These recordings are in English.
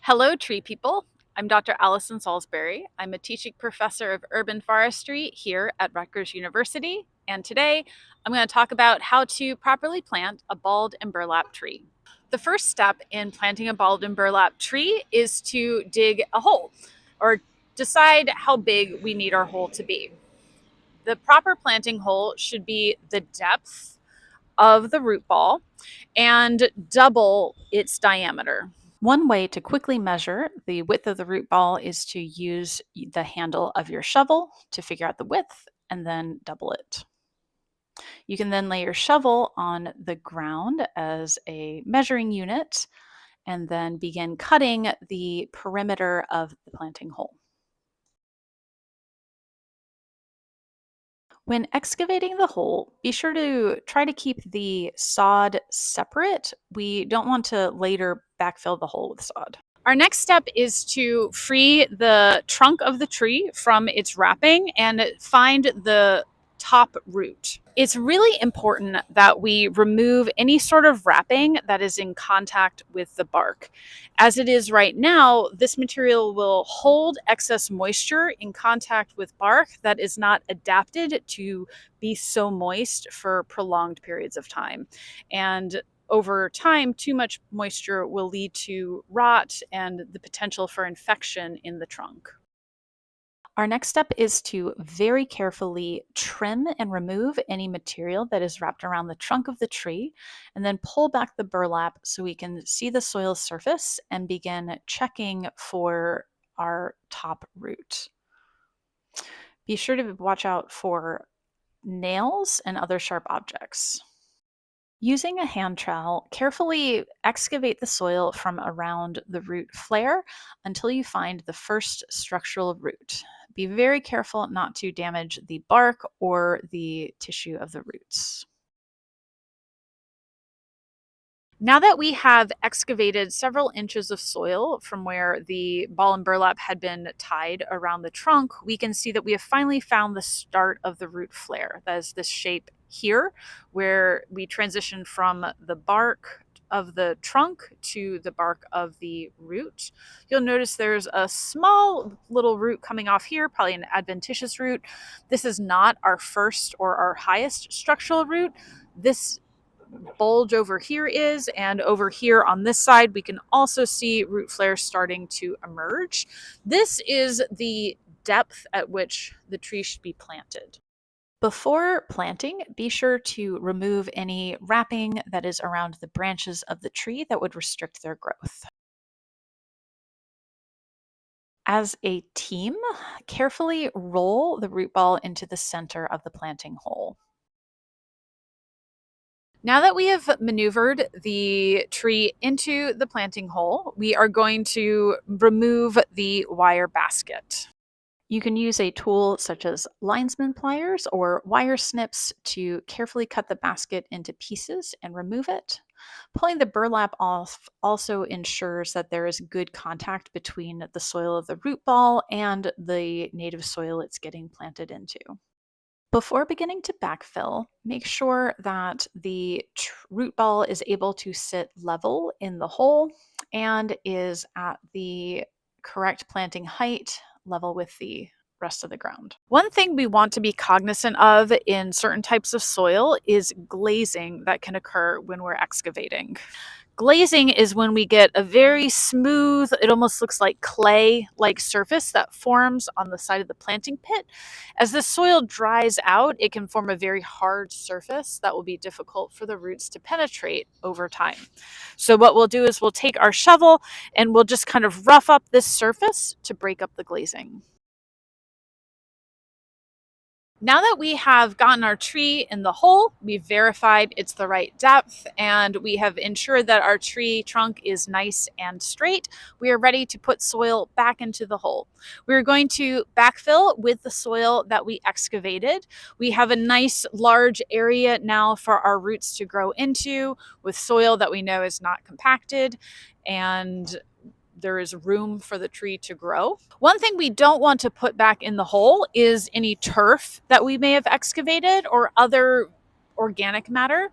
Hello, tree people. I'm Dr. Allyson Salisbury. I'm a teaching professor of urban forestry here at Rutgers University, and today I'm going to talk about how to properly plant a balled and burlap tree. The first step in planting a balled and burlap tree is to dig a hole or decide how big we need our hole to be. The proper planting hole should be the depth of the root ball and double its diameter. One way to quickly measure the width of the root ball is to use the handle of your shovel to figure out the width and then double it. You can then lay your shovel on the ground as a measuring unit and then begin cutting the perimeter of the planting hole. When excavating the hole, be sure to try to keep the sod separate. We don't want to later backfill the hole with sod. Our next step is to free the trunk of the tree from its wrapping and find the top root. It's really important that we remove any sort of wrapping that is in contact with the bark. As it is right now, this material will hold excess moisture in contact with bark that is not adapted to be so moist for prolonged periods of time. And over time, too much moisture will lead to rot and the potential for infection in the trunk. Our next step is to very carefully trim and remove any material that is wrapped around the trunk of the tree, and then pull back the burlap so we can see the soil surface and begin checking for our top root. Be sure to watch out for nails and other sharp objects. Using a hand trowel, carefully excavate the soil from around the root flare until you find the first structural root. Be very careful not to damage the bark or the tissue of the roots. Now that we have excavated several inches of soil from where the ball and burlap had been tied around the trunk, we can see that we have finally found the start of the root flare. That is this shape here, where we transition from the bark of the trunk to the bark of the root. You'll notice there's a small little root coming off here, probably an adventitious root. This is not our first or our highest structural root. This bulge over here is, and over here on this side we can also see root flares starting to emerge. This is the depth at which the tree should be planted. Before planting, be sure to remove any wrapping that is around the branches of the tree that would restrict their growth. As a team, carefully roll the root ball into the center of the planting hole. Now that we have maneuvered the tree into the planting hole, we are going to remove the wire basket. You can use a tool such as linesman pliers or wire snips to carefully cut the basket into pieces and remove it. Pulling the burlap off also ensures that there is good contact between the soil of the root ball and the native soil it's getting planted into. Before beginning to backfill, make sure that the root ball is able to sit level in the hole and is at the correct planting height, level with the rest of the ground. One thing we want to be cognizant of in certain types of soil is glazing that can occur when we're excavating. Glazing is when we get a very smooth, it almost looks like clay-like surface that forms on the side of the planting pit. As the soil dries out, it can form a very hard surface that will be difficult for the roots to penetrate over time. So what we'll do is we'll take our shovel and we'll just kind of rough up this surface to break up the glazing. Now that we have gotten our tree in the hole, we've verified it's the right depth, and we have ensured that our tree trunk is nice and straight, we are ready to put soil back into the hole. We're going to backfill with the soil that we excavated. We have a nice large area now for our roots to grow into with soil that we know is not compacted, and there is room for the tree to grow. One thing we don't want to put back in the hole is any turf that we may have excavated or other organic matter.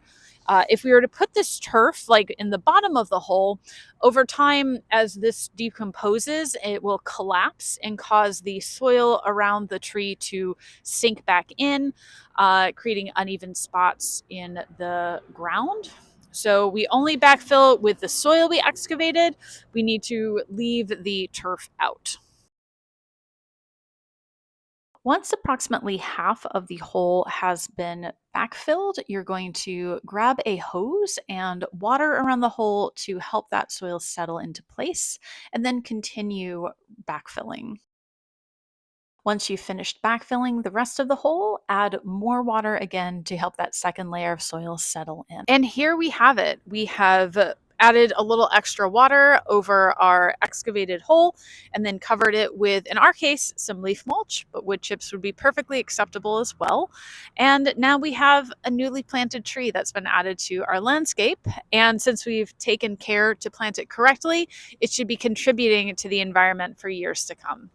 If we were to put this turf like in the bottom of the hole, over time, as this decomposes, it will collapse and cause the soil around the tree to sink back in, creating uneven spots in the ground. So we only backfill with the soil we excavated. We need to leave the turf out. Once approximately half of the hole has been backfilled, you're going to grab a hose and water around the hole to help that soil settle into place, and then continue backfilling. Once you've finished backfilling the rest of the hole, add more water again to help that second layer of soil settle in. And here we have it. We have added a little extra water over our excavated hole and then covered it with, in our case, some leaf mulch, but wood chips would be perfectly acceptable as well. And now we have a newly planted tree that's been added to our landscape. And since we've taken care to plant it correctly, it should be contributing to the environment for years to come.